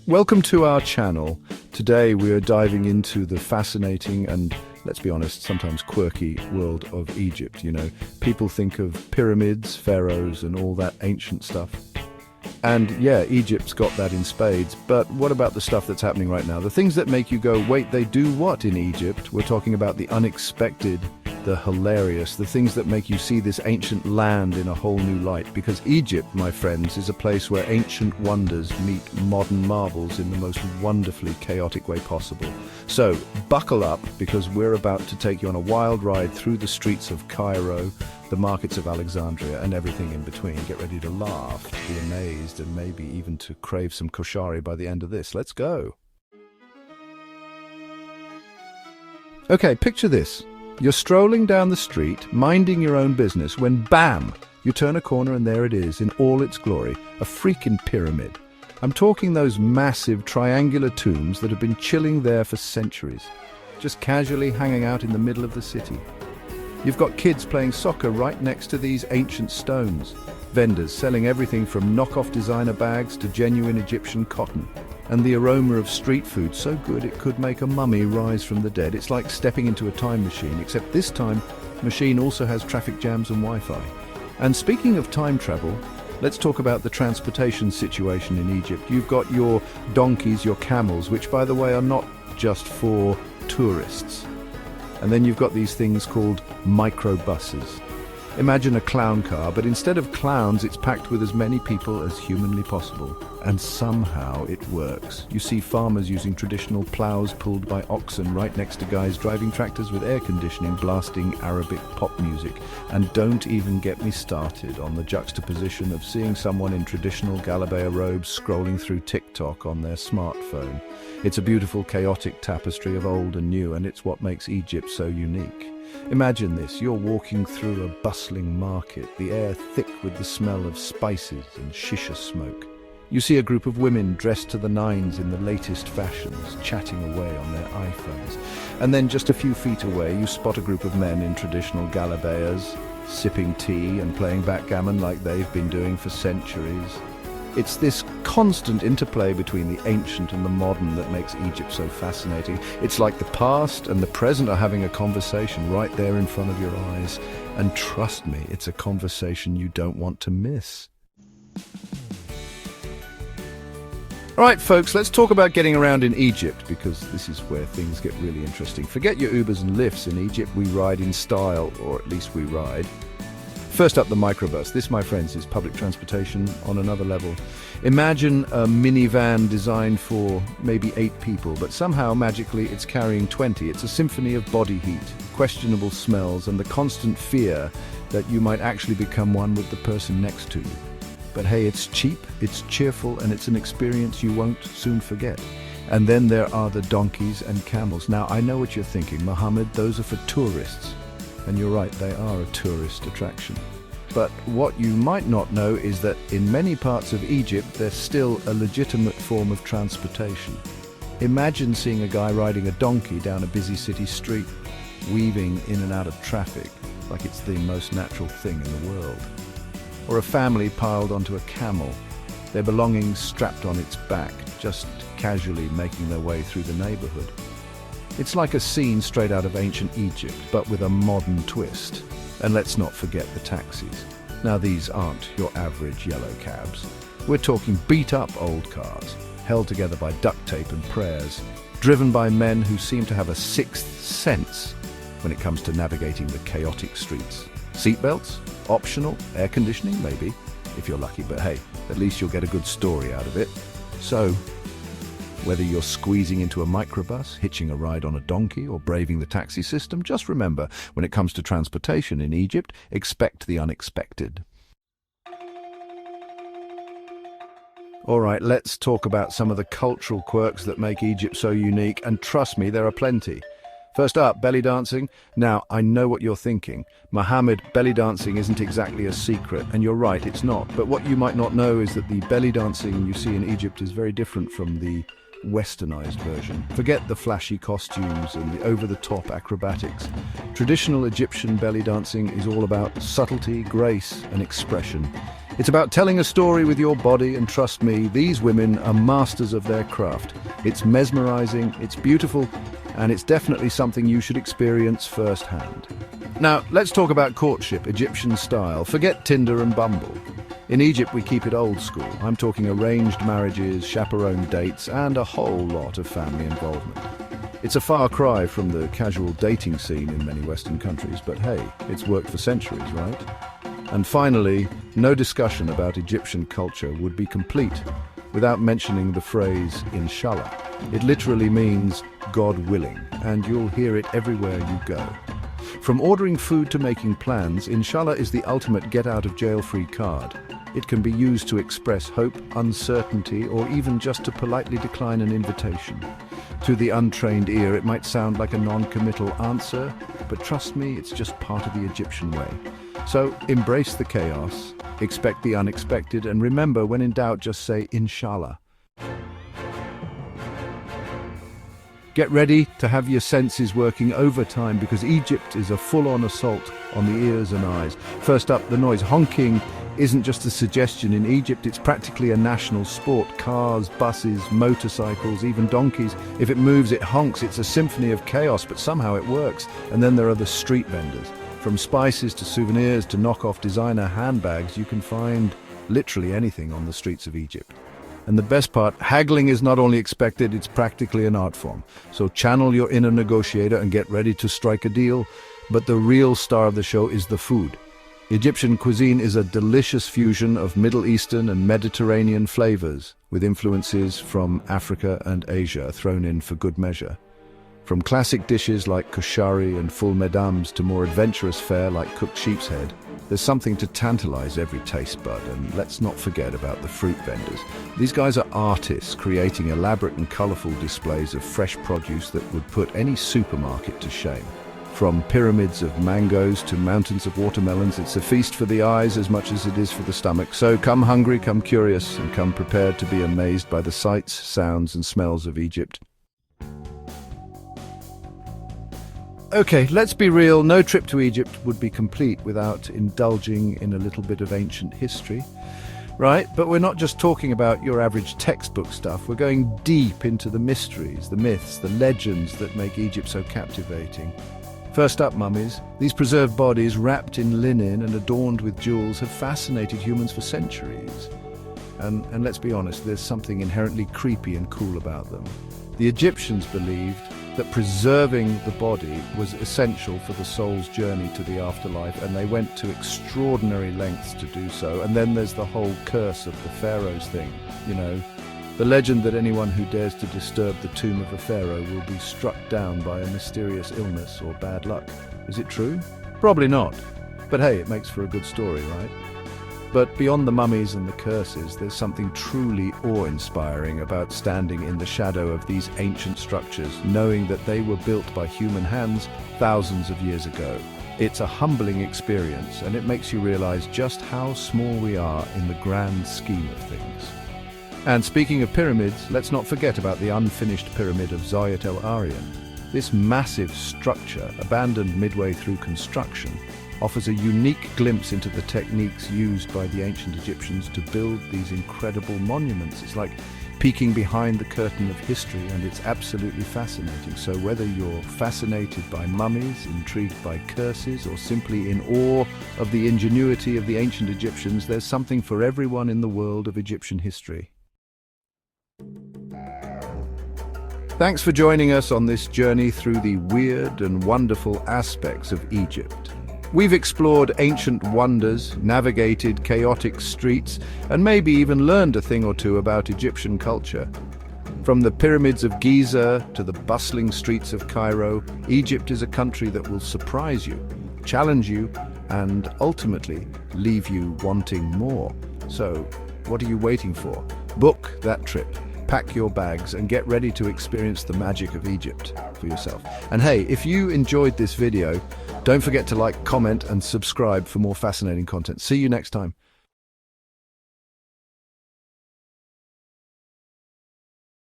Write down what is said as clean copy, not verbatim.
Welcome to our channel. Today we are diving into the fascinating and, let's be honest, sometimes quirky world of Egypt. You know, people think of pyramids, pharaohs and all that ancient stuff. And yeah, Egypt's got that in spades, but what about the stuff that's happening right now? The things that make you go, wait, they do what in Egypt? We're talking about the unexpected, the hilarious, the things that make you see this ancient land in a whole new light. Because Egypt, my friends, is a place where ancient wonders meet modern marvels in the most wonderfully chaotic way possible. So buckle up, because we're about to take you on a wild ride through the streets of Cairo, the markets of Alexandria, and everything in between. Get ready to laugh, to be amazed, and maybe even to crave some koshari by the end of this. Let's go. Okay, picture this. You're strolling down the street, minding your own business, when bam, you turn a corner and there it is, in all its glory, a freaking pyramid. I'm talking those massive triangular tombs that have been chilling there for centuries, just casually hanging out in the middle of the city. You've got kids playing soccer right next to these ancient stones, vendors selling everything from knockoff designer bags to genuine Egyptian cotton. And the aroma of street food so good it could make a mummy rise from the dead. It's like stepping into a time machine, except this time, the machine also has traffic jams and Wi-Fi. And speaking of time travel, let's talk about the transportation situation in Egypt. You've got your donkeys, your camels, which by the way are not just for tourists. And then you've got these things called microbuses. Imagine a clown car, but instead of clowns, it's packed with as many people as humanly possible. And somehow it works. You see farmers using traditional plows pulled by oxen right next to guys driving tractors with air conditioning, blasting Arabic pop music. And don't even get me started on the juxtaposition of seeing someone in traditional Galabeya robes scrolling through TikTok on their smartphone. It's a beautiful, chaotic tapestry of old and new, and it's what makes Egypt so unique. Imagine this, you're walking through a bustling market, the air thick with the smell of spices and shisha smoke. You see a group of women dressed to the nines in the latest fashions, chatting away on their iPhones. And then just a few feet away, you spot a group of men in traditional galabeyas, sipping tea and playing backgammon like they've been doing for centuries. It's this constant interplay between the ancient and the modern that makes Egypt so fascinating. It's like the past and the present are having a conversation right there in front of your eyes. And trust me, it's a conversation you don't want to miss. All right, folks, let's talk about getting around in Egypt, because this is where things get really interesting. Forget your Ubers and Lyfts. In Egypt, we ride in style, or at least we ride. First up, the microbus. This, my friends, is public transportation on another level. Imagine a minivan designed for maybe 8 people, but somehow, magically, it's carrying 20. It's a symphony of body heat, questionable smells, and the constant fear that you might actually become one with the person next to you. But hey, it's cheap, it's cheerful, and it's an experience you won't soon forget. And then there are the donkeys and camels. Now, I know what you're thinking, Mohammed, those are for tourists. And you're right, they are a tourist attraction. But what you might not know is that in many parts of Egypt, they're still a legitimate form of transportation. Imagine seeing a guy riding a donkey down a busy city street, weaving in and out of traffic like it's the most natural thing in the world. Or a family piled onto a camel, their belongings strapped on its back, just casually making their way through the neighborhood. It's like a scene straight out of ancient Egypt, but with a modern twist. And let's not forget the taxis. Now, these aren't your average yellow cabs. We're talking beat-up old cars, held together by duct tape and prayers, driven by men who seem to have a sixth sense when it comes to navigating the chaotic streets. Seatbelts? Optional. Air conditioning? Maybe, if you're lucky. But hey, at least you'll get a good story out of it. So, whether you're squeezing into a microbus, hitching a ride on a donkey, or braving the taxi system, just remember, when it comes to transportation in Egypt, expect the unexpected. All right, let's talk about some of the cultural quirks that make Egypt so unique, and trust me, there are plenty. First up, belly dancing. Now, I know what you're thinking. Mohammed, belly dancing isn't exactly a secret, and you're right, it's not. But what you might not know is that the belly dancing you see in Egypt is very different from the westernized version. Forget the flashy costumes and the over-the-top acrobatics. Traditional Egyptian belly dancing is all about subtlety, grace, and expression. It's about telling a story with your body, and trust me, these women are masters of their craft. It's mesmerizing, it's beautiful, and it's definitely something you should experience firsthand. Now, let's talk about courtship, Egyptian style. Forget Tinder and Bumble. In Egypt, we keep it old school. I'm talking arranged marriages, chaperone dates, and a whole lot of family involvement. It's a far cry from the casual dating scene in many Western countries, but hey, it's worked for centuries, right? And finally, no discussion about Egyptian culture would be complete without mentioning the phrase inshallah. It literally means God willing, and you'll hear it everywhere you go. From ordering food to making plans, inshallah is the ultimate get-out-of-jail-free card. It can be used to express hope, uncertainty, or even just to politely decline an invitation. To the untrained ear, it might sound like a non-committal answer, but trust me, it's just part of the Egyptian way. So embrace the chaos, expect the unexpected, and remember, when in doubt, just say inshallah. Get ready to have your senses working overtime, because Egypt is a full-on assault on the ears and eyes. First up, the noise. Honking isn't just a suggestion. In Egypt, it's practically a national sport. Cars, buses, motorcycles, even donkeys. If it moves, it honks. It's a symphony of chaos, but somehow it works. And then there are the street vendors. From spices to souvenirs to knockoff designer handbags, you can find literally anything on the streets of Egypt. And the best part, haggling is not only expected, it's practically an art form. So channel your inner negotiator and get ready to strike a deal. But the real star of the show is the food. Egyptian cuisine is a delicious fusion of Middle Eastern and Mediterranean flavors, with influences from Africa and Asia thrown in for good measure. From classic dishes like kushari and full medams to more adventurous fare like cooked sheep's head, there's something to tantalize every taste bud. And let's not forget about the fruit vendors. These guys are artists, creating elaborate and colorful displays of fresh produce that would put any supermarket to shame. From pyramids of mangoes to mountains of watermelons, it's a feast for the eyes as much as it is for the stomach. So come hungry, come curious, and come prepared to be amazed by the sights, sounds, and smells of Egypt. Okay, let's be real, no trip to Egypt would be complete without indulging in a little bit of ancient history. Right, but we're not just talking about your average textbook stuff. We're going deep into the mysteries, the myths, the legends that make Egypt so captivating. First up, mummies. These preserved bodies, wrapped in linen and adorned with jewels, have fascinated humans for centuries. And let's be honest, there's something inherently creepy and cool about them. The Egyptians believed that preserving the body was essential for the soul's journey to the afterlife, and they went to extraordinary lengths to do so. And then there's the whole curse of the pharaohs thing, you know. The legend that anyone who dares to disturb the tomb of a pharaoh will be struck down by a mysterious illness or bad luck. Is it true? Probably not. But hey, it makes for a good story, right? But beyond the mummies and the curses, there's something truly awe-inspiring about standing in the shadow of these ancient structures, knowing that they were built by human hands thousands of years ago. It's a humbling experience, and it makes you realize just how small we are in the grand scheme of things. And speaking of pyramids, let's not forget about the unfinished pyramid of Zayat el-Aryan. This massive structure, abandoned midway through construction, offers a unique glimpse into the techniques used by the ancient Egyptians to build these incredible monuments. It's like peeking behind the curtain of history, and it's absolutely fascinating. So whether you're fascinated by mummies, intrigued by curses, or simply in awe of the ingenuity of the ancient Egyptians, there's something for everyone in the world of Egyptian history. Thanks for joining us on this journey through the weird and wonderful aspects of Egypt. We've explored ancient wonders, navigated chaotic streets, and maybe even learned a thing or two about Egyptian culture. From the pyramids of Giza to the bustling streets of Cairo, Egypt is a country that will surprise you, challenge you, and ultimately leave you wanting more. So, what are you waiting for? Book that trip. Pack your bags and get ready to experience the magic of Egypt for yourself. And hey, if you enjoyed this video, don't forget to like, comment, and subscribe for more fascinating content. See you next time.